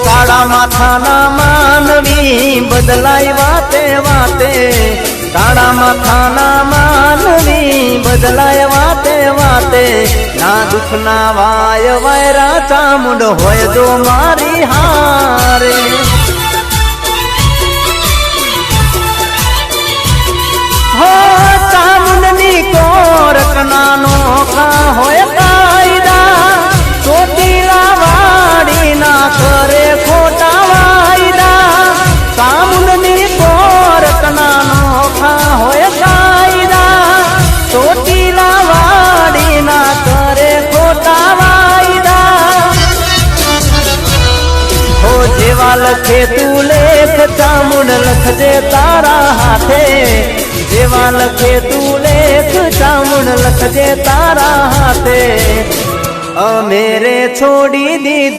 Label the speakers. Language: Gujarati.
Speaker 1: કાળા માથાના માનવી બદલાય વાતે વાતે, કાળા માથાના માનવી બદલાય વાતે વાતે, ના દુઃખ ના વાય વાયરા ચામુંડ હોય જો મારી હારે. હો ચામુંડની કોરક નાનો ખા હોય કાયદા, ચોટીલા વાડી ના કરે ખોટા વાયદા. ચામુંડની કોરક નાનો ખા હોય કાયદા, ચોટીલા વાડી ના કરે ખોટા વાયદા. હો જેવા લખે તું લેખ ચામુંડ લખજે તારા હાથે, જેવા લખે તું લેખ ચામુંડ લખજે તારા હાથે. અમેરે છોડી દીધી